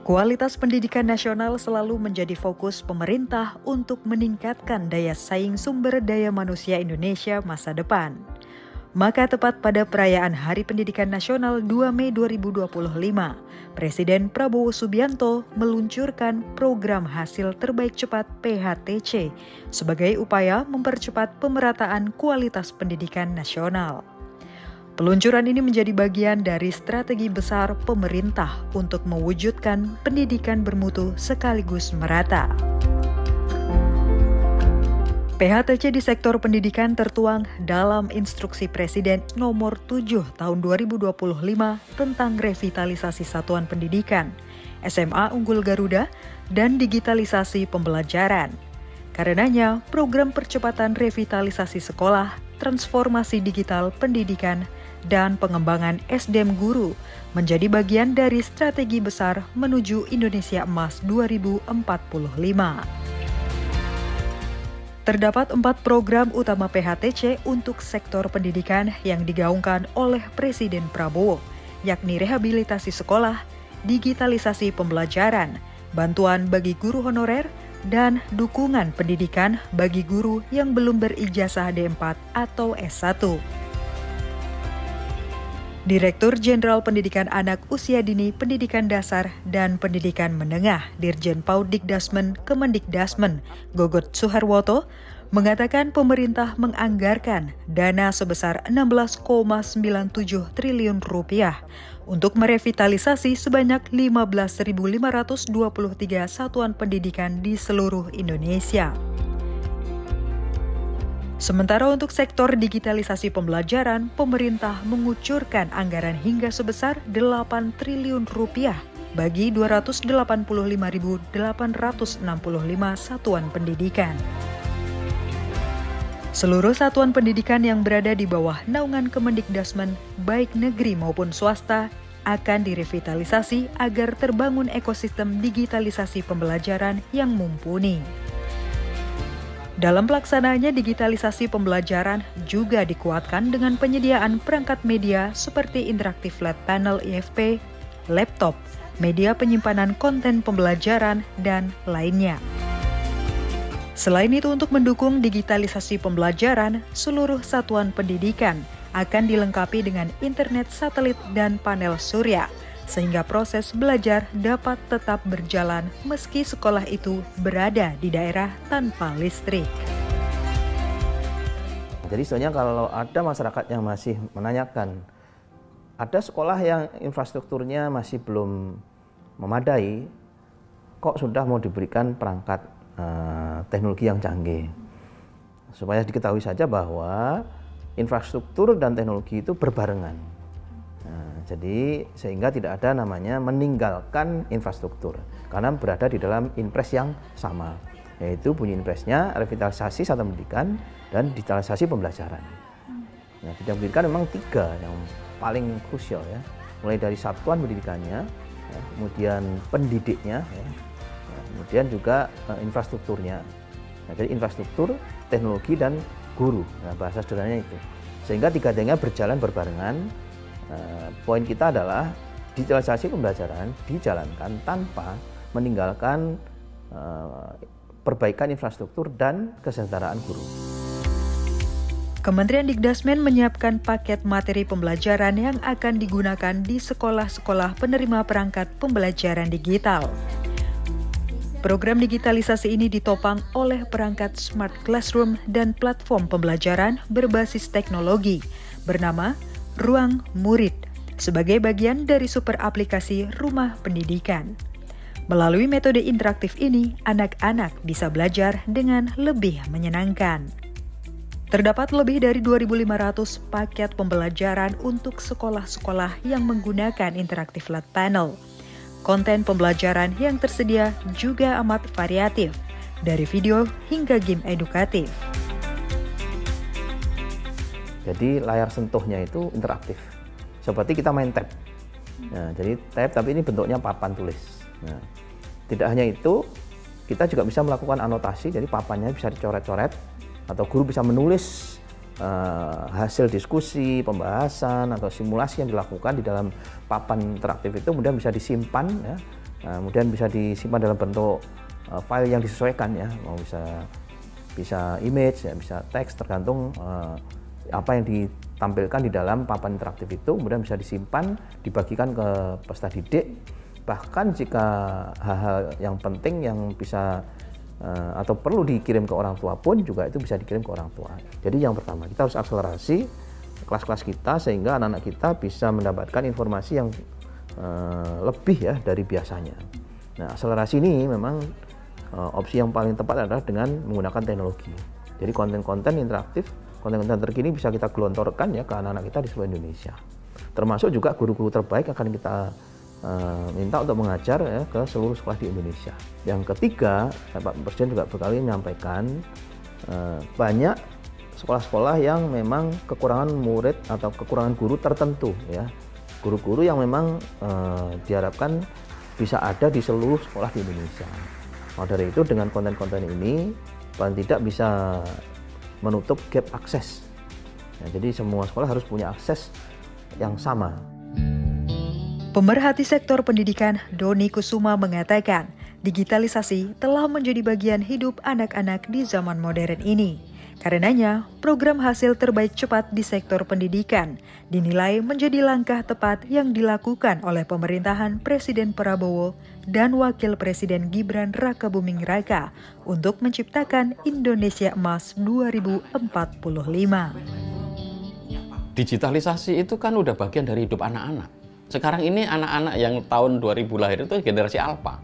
Kualitas pendidikan nasional selalu menjadi fokus pemerintah untuk meningkatkan daya saing sumber daya manusia Indonesia masa depan. Maka tepat pada perayaan Hari Pendidikan Nasional 2 Mei 2025, Presiden Prabowo Subianto meluncurkan program hasil terbaik cepat PHTC sebagai upaya mempercepat pemerataan kualitas pendidikan nasional. Peluncuran ini menjadi bagian dari strategi besar pemerintah untuk mewujudkan pendidikan bermutu sekaligus merata. PHTC di sektor pendidikan tertuang dalam Instruksi Presiden Nomor 7 Tahun 2025 tentang revitalisasi satuan pendidikan, SMA Unggul Garuda, dan digitalisasi pembelajaran. Karenanya, program percepatan revitalisasi sekolah, transformasi digital pendidikan, dan pengembangan SDM guru menjadi bagian dari strategi besar menuju Indonesia Emas 2045. Terdapat 4 program utama PHTC untuk sektor pendidikan yang digaungkan oleh Presiden Prabowo, yakni rehabilitasi sekolah, digitalisasi pembelajaran, bantuan bagi guru honorer, dan dukungan pendidikan bagi guru yang belum berijazah D4 atau S1. Direktur Jenderal Pendidikan Anak Usia Dini Pendidikan Dasar dan Pendidikan Menengah Dirjen Paudikdasmen Kemendikdasmen Gogot Suharwoto mengatakan pemerintah menganggarkan dana sebesar Rp16,97 triliun untuk merevitalisasi sebanyak 15.523 satuan pendidikan di seluruh Indonesia. Sementara untuk sektor digitalisasi pembelajaran, pemerintah mengucurkan anggaran hingga sebesar Rp8 triliun bagi 285.865 satuan pendidikan. Seluruh satuan pendidikan yang berada di bawah naungan Kemendikdasmen, baik negeri maupun swasta, akan direvitalisasi agar terbangun ekosistem digitalisasi pembelajaran yang mumpuni. Dalam pelaksanaannya, digitalisasi pembelajaran juga dikuatkan dengan penyediaan perangkat media seperti interaktif flat panel IFP, laptop, media penyimpanan konten pembelajaran, dan lainnya. Selain itu, untuk mendukung digitalisasi pembelajaran, seluruh satuan pendidikan akan dilengkapi dengan internet satelit dan panel surya, sehingga proses belajar dapat tetap berjalan meski sekolah itu berada di daerah tanpa listrik. Jadi sebenarnya kalau ada masyarakat yang masih menanyakan, ada sekolah yang infrastrukturnya masih belum memadai, kok sudah mau diberikan perangkat teknologi yang canggih. Supaya diketahui saja bahwa infrastruktur dan teknologi itu berbarengan. Jadi sehingga tidak ada namanya meninggalkan infrastruktur karena berada di dalam impres yang sama, yaitu bunyi impresnya revitalisasi satuan pendidikan dan digitalisasi pembelajaran. Nah, bidang pendidikan memang 3 yang paling krusial ya, mulai dari satuan pendidikannya, ya, kemudian pendidiknya, ya, kemudian juga infrastrukturnya. Nah, jadi infrastruktur, teknologi, dan guru, nah, bahasa sederhananya itu. Sehingga 3-tiganya berjalan berbarengan. Poin kita adalah digitalisasi pembelajaran dijalankan tanpa meninggalkan perbaikan infrastruktur dan kesejahteraan guru. Kementerian Dikdasmen menyiapkan paket materi pembelajaran yang akan digunakan di sekolah-sekolah penerima perangkat pembelajaran digital. Program digitalisasi ini ditopang oleh perangkat Smart Classroom dan platform pembelajaran berbasis teknologi bernama Ruang Murid sebagai bagian dari super aplikasi Rumah Pendidikan. Melalui metode interaktif ini, anak-anak bisa belajar dengan lebih menyenangkan. Terdapat lebih dari 2.500 paket pembelajaran untuk sekolah-sekolah yang menggunakan interaktif flat panel. Konten pembelajaran yang tersedia juga amat variatif, dari video hingga game edukatif. Jadi layar sentuhnya itu interaktif, seperti kita main tab. Nah, jadi tab tapi ini bentuknya papan tulis. Nah, tidak hanya itu, kita juga bisa melakukan anotasi, jadi papannya bisa dicoret-coret, atau guru bisa menulis hasil diskusi, pembahasan, atau simulasi yang dilakukan di dalam papan interaktif itu, kemudian bisa disimpan ya, Kemudian bisa disimpan dalam bentuk file yang disesuaikan ya, mau bisa image, ya, bisa teks, tergantung apa yang ditampilkan di dalam papan interaktif itu, kemudian bisa disimpan, dibagikan ke peserta didik. Bahkan jika hal-hal yang penting yang bisa atau perlu dikirim ke orang tua pun juga itu bisa dikirim ke orang tua. Jadi yang pertama, kita harus akselerasi kelas-kelas kita sehingga anak-anak kita bisa mendapatkan informasi yang lebih ya dari biasanya. Nah, akselerasi ini memang opsi yang paling tepat adalah dengan menggunakan teknologi. Jadi konten-konten interaktif, konten-konten terkini bisa kita gelontorkan ya ke anak-anak kita di seluruh Indonesia. Termasuk juga guru-guru terbaik akan kita minta untuk mengajar ya, ke seluruh sekolah di Indonesia. Yang ketiga, Pak Presiden juga berkali menyampaikan banyak sekolah-sekolah yang memang kekurangan murid atau kekurangan guru tertentu ya. Guru-guru yang memang diharapkan bisa ada di seluruh sekolah di Indonesia. Maka dari itu dengan konten-konten ini paling tidak bisa menutup gap akses. Ya, jadi semua sekolah harus punya akses yang sama. Pemerhati sektor pendidikan Doni Kusuma mengatakan, digitalisasi telah menjadi bagian hidup anak-anak di zaman modern ini. Karenanya, program hasil terbaik cepat di sektor pendidikan dinilai menjadi langkah tepat yang dilakukan oleh pemerintahan Presiden Prabowo dan Wakil Presiden Gibran Rakabuming Raka untuk menciptakan Indonesia Emas 2045. Digitalisasi itu kan udah bagian dari hidup anak-anak. Sekarang ini anak-anak yang tahun 2000 lahir itu generasi alfa.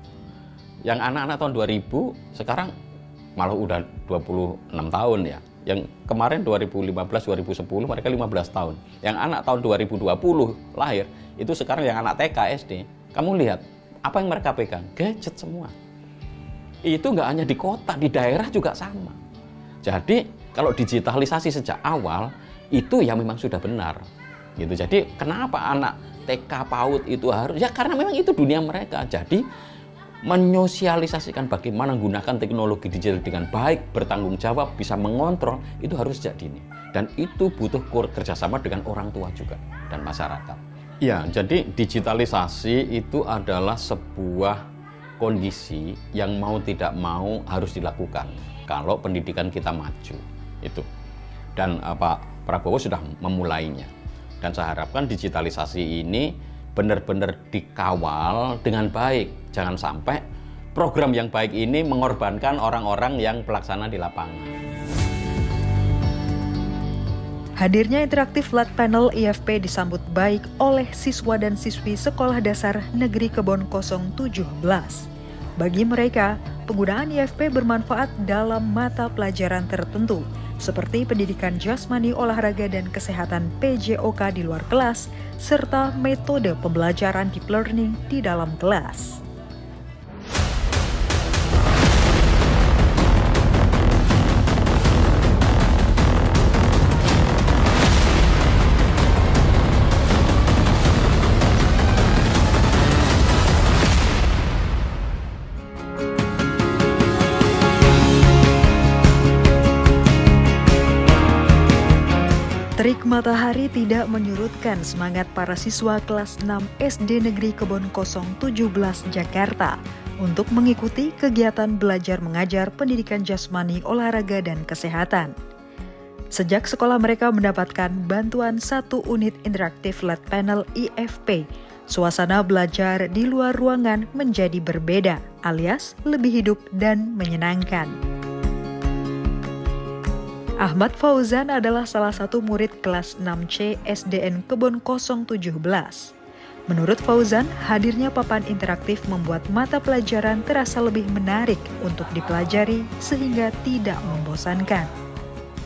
Yang anak-anak tahun 2000 sekarang malah udah 26 tahun ya. Yang kemarin 2015-2010 mereka 15 tahun. Yang anak tahun 2020 lahir itu sekarang yang anak TK, SD. Kamu lihat apa yang mereka pegang? Gadget semua. Itu nggak hanya di kota, di daerah juga sama. Jadi kalau digitalisasi sejak awal itu ya memang sudah benar. Gitu. Jadi kenapa anak TK PAUD itu harus? Ya karena memang itu dunia mereka. Jadi menyosialisasikan bagaimana menggunakan teknologi digital dengan baik, bertanggung jawab, bisa mengontrol, itu harus sejak dini. Dan itu butuh kerjasama dengan orang tua juga dan masyarakat. Ya, jadi digitalisasi itu adalah sebuah kondisi yang mau tidak mau harus dilakukan kalau pendidikan kita maju. Itu. Dan Pak Prabowo sudah memulainya. Dan saya harapkan digitalisasi ini benar-benar dikawal dengan baik. Jangan sampai program yang baik ini mengorbankan orang-orang yang pelaksana di lapangan. Hadirnya interaktif flat panel IFP disambut baik oleh siswa dan siswi Sekolah Dasar Negeri Kebon 017. Bagi mereka, penggunaan IFP bermanfaat dalam mata pelajaran tertentu, seperti pendidikan jasmani, olahraga, dan kesehatan PJOK di luar kelas, serta metode pembelajaran deep learning di dalam kelas. Terik matahari tidak menyurutkan semangat para siswa kelas 6 SD Negeri Kebon 017 Jakarta untuk mengikuti kegiatan belajar mengajar pendidikan jasmani, olahraga, dan kesehatan. Sejak sekolah mereka mendapatkan bantuan 1 unit interaktif flat panel IFP, suasana belajar di luar ruangan menjadi berbeda, alias lebih hidup dan menyenangkan. Ahmad Fauzan adalah salah satu murid kelas 6C SDN Kebon 017. Menurut Fauzan, hadirnya papan interaktif membuat mata pelajaran terasa lebih menarik untuk dipelajari sehingga tidak membosankan.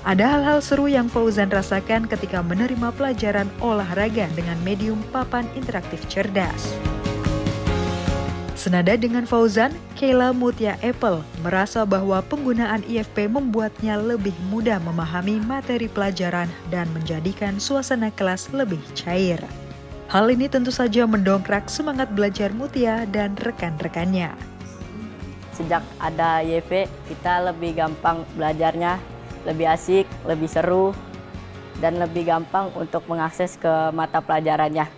Ada hal-hal seru yang Fauzan rasakan ketika menerima pelajaran olahraga dengan medium papan interaktif cerdas. Senada dengan Fauzan, Kayla Mutia Apple merasa bahwa penggunaan IFP membuatnya lebih mudah memahami materi pelajaran dan menjadikan suasana kelas lebih cair. Hal ini tentu saja mendongkrak semangat belajar Mutia dan rekan-rekannya. Sejak ada IFP, kita lebih gampang belajarnya, lebih asik, lebih seru, dan lebih gampang untuk mengakses ke mata pelajarannya.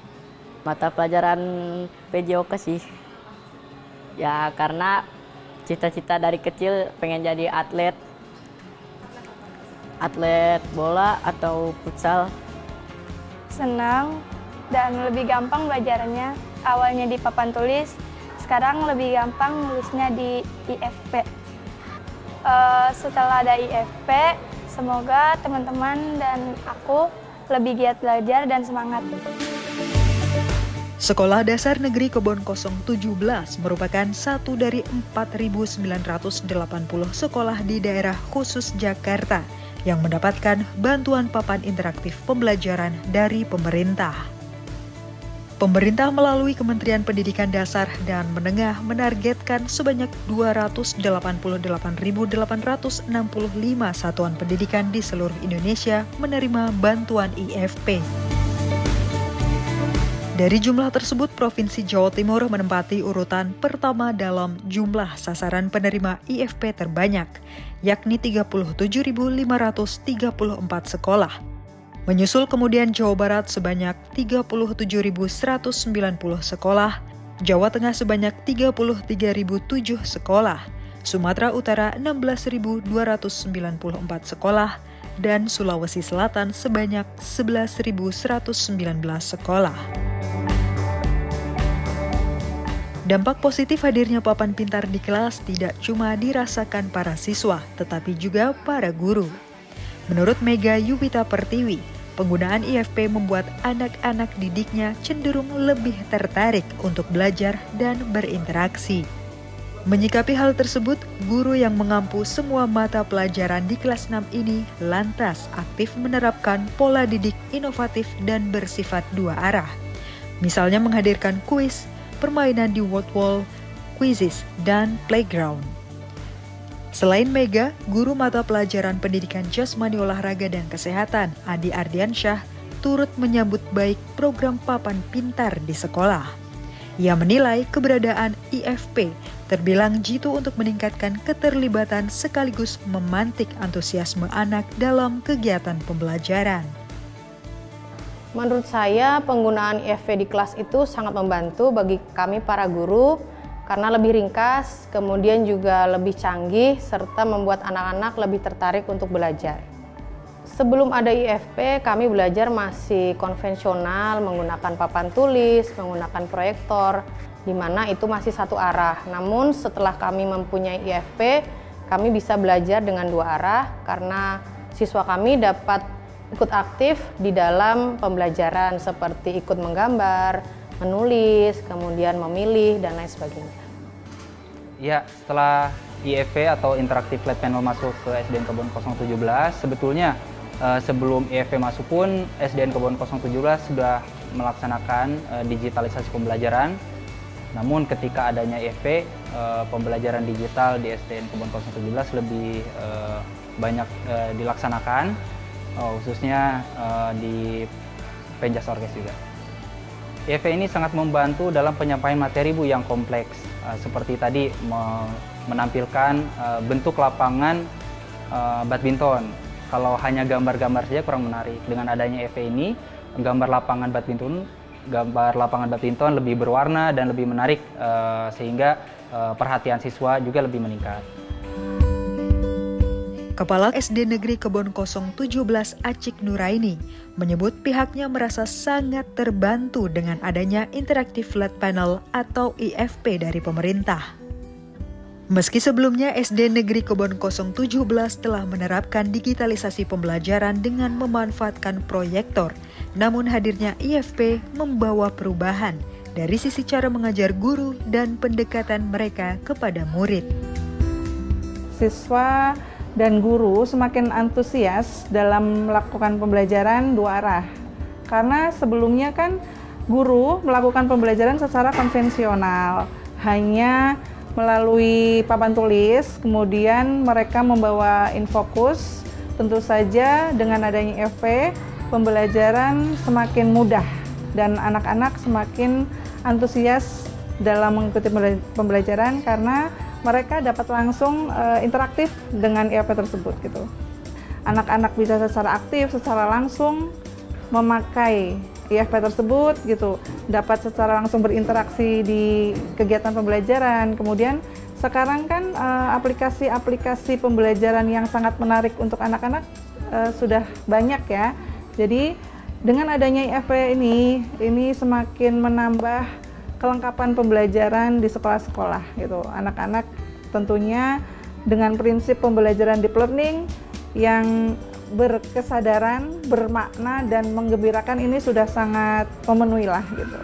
Mata pelajaran PJOK sih. Ya karena cita-cita dari kecil pengen jadi atlet bola atau futsal. Senang dan lebih gampang belajarnya. Awalnya di papan tulis, sekarang lebih gampang nulisnya di IFP. Setelah ada IFP, semoga teman-teman dan aku lebih giat belajar dan semangat. Sekolah Dasar Negeri Kebon Kosong 17 merupakan satu dari 4.980 sekolah di daerah khusus Jakarta yang mendapatkan bantuan papan interaktif pembelajaran dari pemerintah. Pemerintah melalui Kementerian Pendidikan Dasar dan Menengah menargetkan sebanyak 288.865 satuan pendidikan di seluruh Indonesia menerima bantuan IFP. Dari jumlah tersebut, Provinsi Jawa Timur menempati urutan pertama dalam jumlah sasaran penerima IFP terbanyak, yakni 37.534 sekolah. Menyusul kemudian Jawa Barat sebanyak 37.190 sekolah, Jawa Tengah sebanyak 33.007 sekolah, Sumatera Utara 16.294 sekolah, dan Sulawesi Selatan sebanyak 11.119 sekolah. Dampak positif hadirnya papan pintar di kelas tidak cuma dirasakan para siswa, tetapi juga para guru. Menurut Mega Yuwita Pertiwi, penggunaan IFP membuat anak-anak didiknya cenderung lebih tertarik untuk belajar dan berinteraksi. Menyikapi hal tersebut, guru yang mengampu semua mata pelajaran di kelas 6 ini lantas aktif menerapkan pola didik inovatif dan bersifat dua arah. Misalnya menghadirkan kuis, permainan di wall, quizzes, dan playground. Selain Mega, guru mata pelajaran pendidikan jasmani olahraga dan kesehatan, Adi Ardiansyah, turut menyambut baik program papan pintar di sekolah. Ia menilai keberadaan IFP terbilang jitu untuk meningkatkan keterlibatan sekaligus memantik antusiasme anak dalam kegiatan pembelajaran. Menurut saya, penggunaan IFP di kelas itu sangat membantu bagi kami para guru karena lebih ringkas, kemudian juga lebih canggih, serta membuat anak-anak lebih tertarik untuk belajar. Sebelum ada IFP, kami belajar masih konvensional, menggunakan papan tulis, menggunakan proyektor, di mana itu masih satu arah. Namun setelah kami mempunyai IFP, kami bisa belajar dengan dua arah karena siswa kami dapat ikut aktif di dalam pembelajaran seperti ikut menggambar, menulis, kemudian memilih, dan lain sebagainya. Ya, setelah IFP atau Interactive Flat Panel masuk ke SDN Kebon 017, sebetulnya sebelum IFP masuk pun SDN Kebon 017 sudah melaksanakan digitalisasi pembelajaran. Namun ketika adanya IFP, pembelajaran digital di SDN Kebon 017 lebih banyak dilaksanakan, khususnya di Penjas Orkes juga. IFP ini sangat membantu dalam penyampaian materi Bu yang kompleks, seperti tadi menampilkan bentuk lapangan badminton. Kalau hanya gambar-gambar saja kurang menarik. Dengan adanya IFP ini, gambar lapangan badminton lebih berwarna dan lebih menarik, sehingga perhatian siswa juga lebih meningkat. Kepala SD Negeri Kebon Kosong 17 Acik Nuraini menyebut pihaknya merasa sangat terbantu dengan adanya Interactive Flat Panel atau IFP dari pemerintah. Meski sebelumnya SD Negeri Kebon Kosong 17 telah menerapkan digitalisasi pembelajaran dengan memanfaatkan proyektor, namun hadirnya IFP membawa perubahan dari sisi cara mengajar guru dan pendekatan mereka kepada murid. Siswa dan guru semakin antusias dalam melakukan pembelajaran dua arah. Karena sebelumnya kan guru melakukan pembelajaran secara konvensional, hanya melalui papan tulis, kemudian mereka membawa infokus. Tentu saja dengan adanya IFP, pembelajaran semakin mudah dan anak-anak semakin antusias dalam mengikuti pembelajaran karena mereka dapat langsung interaktif dengan IFP tersebut gitu. Anak-anak bisa secara aktif, secara langsung memakai IFP tersebut gitu, dapat secara langsung berinteraksi di kegiatan pembelajaran. Kemudian sekarang kan aplikasi-aplikasi pembelajaran yang sangat menarik untuk anak-anak sudah banyak ya. Jadi dengan adanya IFP ini semakin menambah kelengkapan pembelajaran di sekolah-sekolah gitu. Anak-anak tentunya dengan prinsip pembelajaran deep learning yang berkesadaran, bermakna, dan menggembirakan ini sudah sangat memenuhi lah gitu.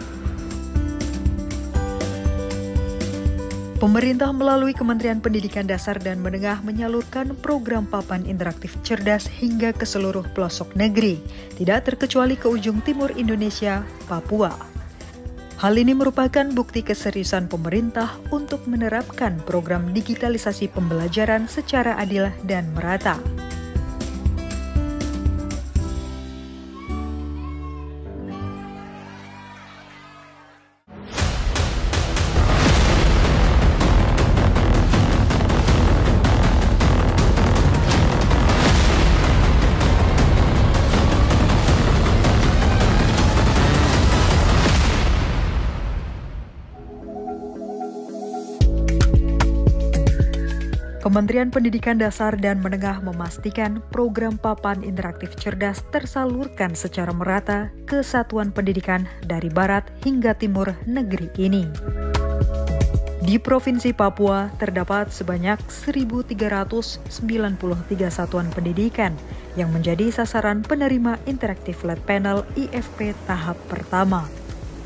Pemerintah melalui Kementerian Pendidikan Dasar dan Menengah menyalurkan program papan interaktif cerdas hingga ke seluruh pelosok negeri, tidak terkecuali ke ujung timur Indonesia, Papua. Hal ini merupakan bukti keseriusan pemerintah untuk menerapkan program digitalisasi pembelajaran secara adil dan merata. Kementerian Pendidikan Dasar dan Menengah memastikan program papan interaktif cerdas tersalurkan secara merata ke satuan pendidikan dari barat hingga timur negeri ini. Di Provinsi Papua terdapat sebanyak 1.393 satuan pendidikan yang menjadi sasaran penerima interaktif flat panel IFP tahap pertama.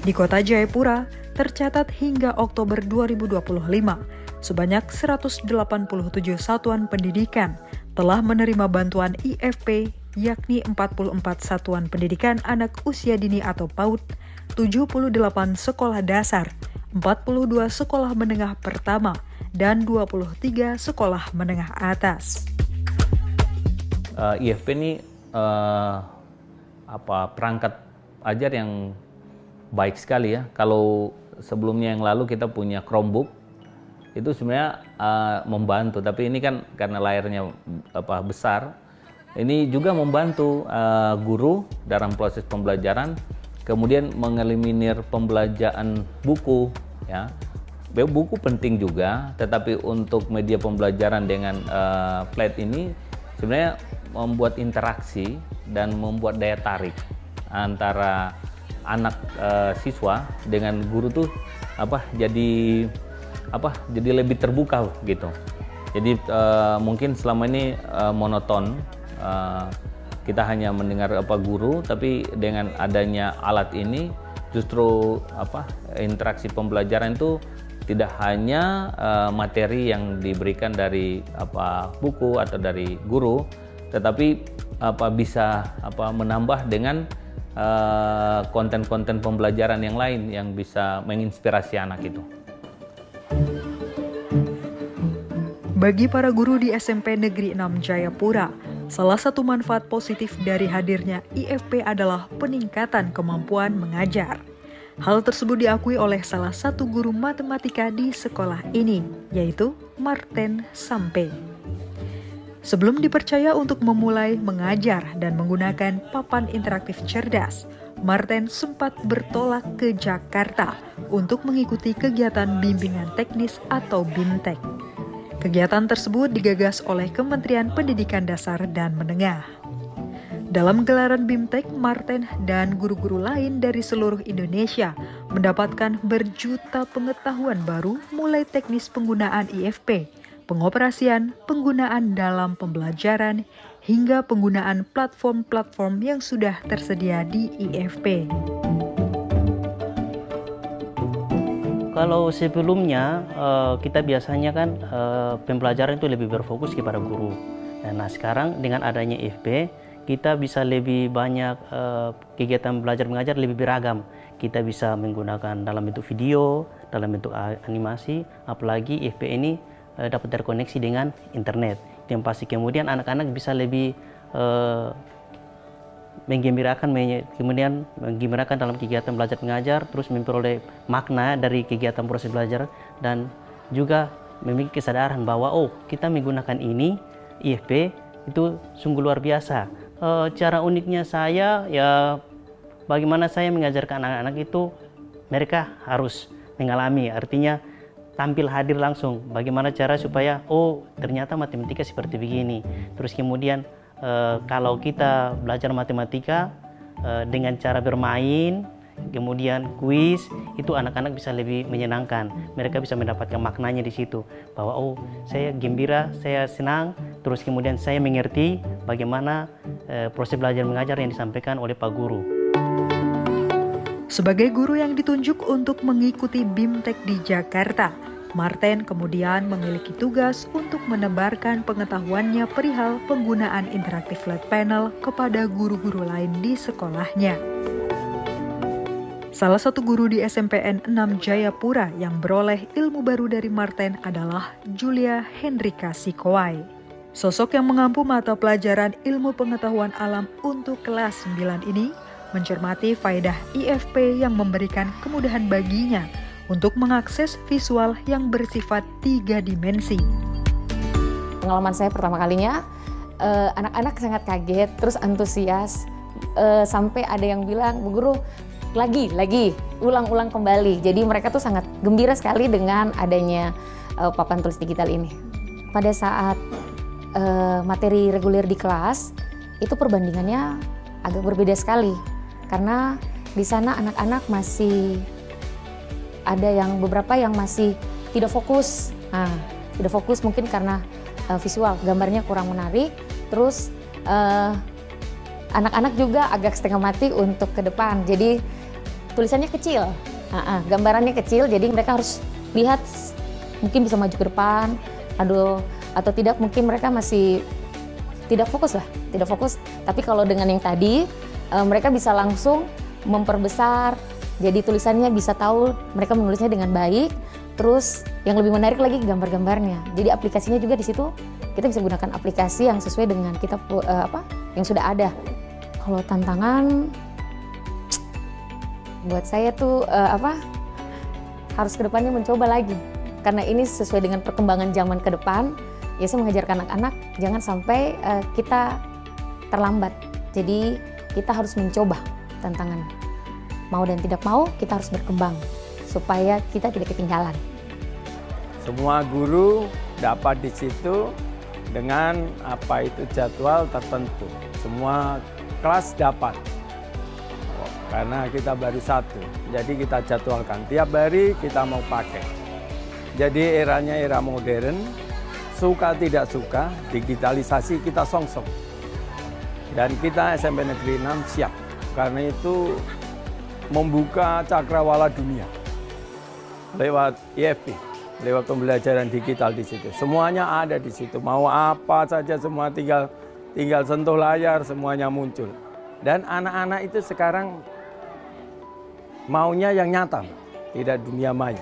Di Kota Jayapura tercatat hingga Oktober 2025, sebanyak 187 satuan pendidikan telah menerima bantuan IFP, yakni 44 satuan pendidikan anak usia dini atau PAUD, 78 sekolah dasar, 42 sekolah menengah pertama, dan 23 sekolah menengah atas. IFP ini perangkat ajar yang baik sekali ya. Kalau sebelumnya yang lalu kita punya Chromebook, itu sebenarnya membantu, tapi ini kan karena layarnya besar, ini juga membantu guru dalam proses pembelajaran, kemudian mengeliminir pembelajaran buku ya. Buku penting juga, tetapi untuk media pembelajaran dengan flat ini sebenarnya membuat interaksi dan membuat daya tarik antara anak siswa dengan guru tuh jadi lebih terbuka gitu. Jadi mungkin selama ini monoton, kita hanya mendengar guru, tapi dengan adanya alat ini justru interaksi pembelajaran itu tidak hanya materi yang diberikan dari buku atau dari guru, tetapi bisa menambah dengan konten-konten pembelajaran yang lain yang bisa menginspirasi anak itu. Bagi para guru di SMP Negeri 6 Jayapura, salah satu manfaat positif dari hadirnya IFP adalah peningkatan kemampuan mengajar. Hal tersebut diakui oleh salah satu guru matematika di sekolah ini, yaitu Marten Sampe. Sebelum dipercaya untuk memulai mengajar dan menggunakan papan interaktif cerdas, Marten sempat bertolak ke Jakarta untuk mengikuti kegiatan bimbingan teknis atau BIMTEK. Kegiatan tersebut digagas oleh Kementerian Pendidikan Dasar dan Menengah. Dalam gelaran BIMTEK, Marten dan guru-guru lain dari seluruh Indonesia mendapatkan berjuta pengetahuan baru mulai teknis penggunaan IFP, pengoperasian, penggunaan dalam pembelajaran, hingga penggunaan platform-platform yang sudah tersedia di IFP. Kalau sebelumnya kita biasanya kan pembelajaran itu lebih berfokus kepada guru. Nah sekarang dengan adanya IFP kita bisa lebih banyak kegiatan belajar mengajar lebih beragam. Kita bisa menggunakan dalam bentuk video, dalam bentuk animasi, apalagi IFP ini dapat terkoneksi dengan internet. Yang pasti kemudian anak-anak bisa lebih menggembirakan dalam kegiatan belajar mengajar, terus memperoleh makna dari kegiatan proses belajar, dan juga memiliki kesadaran bahwa kita menggunakan ini IFP itu sungguh luar biasa. Cara uniknya saya ya bagaimana saya mengajarkan anak-anak itu, mereka harus mengalami, artinya tampil hadir langsung. Bagaimana cara supaya, oh ternyata matematika seperti begini. Terus kemudian kalau kita belajar matematika dengan cara bermain, kemudian kuis, itu anak-anak bisa lebih menyenangkan. Mereka bisa mendapatkan maknanya di situ. Bahwa oh saya gembira, saya senang, terus kemudian saya mengerti bagaimana proses belajar mengajar yang disampaikan oleh Pak Guru. Sebagai guru yang ditunjuk untuk mengikuti BIMTEK di Jakarta, Marten kemudian memiliki tugas untuk menebarkan pengetahuannya perihal penggunaan interaktif flat panel kepada guru-guru lain di sekolahnya. Salah satu guru di SMPN 6 Jayapura yang beroleh ilmu baru dari Marten adalah Julia Hendrika Sikowai. Sosok yang mengampu mata pelajaran ilmu pengetahuan alam untuk kelas 9 ini mencermati faedah IFP yang memberikan kemudahan baginya untuk mengakses visual yang bersifat 3 dimensi. Pengalaman saya pertama kalinya, anak-anak sangat kaget, terus antusias, sampai ada yang bilang, Bu Guru, lagi, ulang-ulang kembali. Jadi mereka tuh sangat gembira sekali dengan adanya papan tulis digital ini. Pada saat materi reguler di kelas, itu perbandingannya agak berbeda sekali. Karena di sana anak-anak masih ada yang beberapa yang masih tidak fokus. Nah, tidak fokus mungkin karena visual, gambarnya kurang menarik. Terus anak-anak juga agak setengah mati untuk ke depan. Jadi tulisannya kecil, gambarannya kecil. Jadi mereka harus lihat, mungkin bisa maju ke depan, atau tidak, mungkin mereka masih tidak fokus lah, tidak fokus. Tapi kalau dengan yang tadi, mereka bisa langsung memperbesar, jadi tulisannya bisa tahu mereka menulisnya dengan baik. Terus yang lebih menarik lagi gambar-gambarnya. Jadi aplikasinya juga di situ kita bisa gunakan aplikasi yang sesuai dengan kita yang sudah ada. Kalau tantangan buat saya tuh harus kedepannya mencoba lagi, karena ini sesuai dengan perkembangan zaman ke depan. Ya saya mengajarkan anak-anak jangan sampai kita terlambat. Jadi kita harus mencoba tantangan. Mau dan tidak mau, kita harus berkembang supaya kita tidak ketinggalan. Semua guru dapat di situ dengan apa itu jadwal tertentu. Semua kelas dapat. Karena kita baru satu. Jadi kita jadwalkan tiap hari kita mau pakai. Jadi eranya era modern, suka tidak suka, digitalisasi kita songsong. Dan kita SMP Negeri 6 siap, karena itu membuka cakrawala dunia lewat IFP, lewat pembelajaran digital di situ. Semuanya ada di situ, mau apa saja semua tinggal sentuh layar, semuanya muncul. Dan anak-anak itu sekarang maunya yang nyata, tidak dunia maya.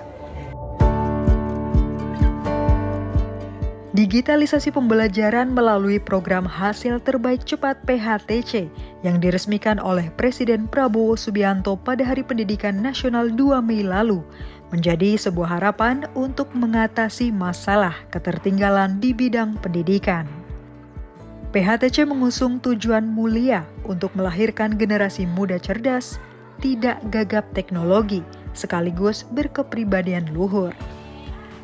Digitalisasi pembelajaran melalui program Hasil Terbaik Cepat PHTC yang diresmikan oleh Presiden Prabowo Subianto pada Hari Pendidikan Nasional 2 Mei lalu menjadi sebuah harapan untuk mengatasi masalah ketertinggalan di bidang pendidikan. PHTC mengusung tujuan mulia untuk melahirkan generasi muda cerdas, tidak gagap teknologi, sekaligus berkepribadian luhur.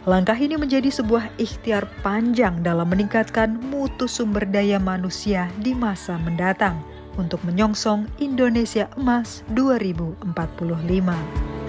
Langkah ini menjadi sebuah ikhtiar panjang dalam meningkatkan mutu sumber daya manusia di masa mendatang untuk menyongsong Indonesia Emas 2045.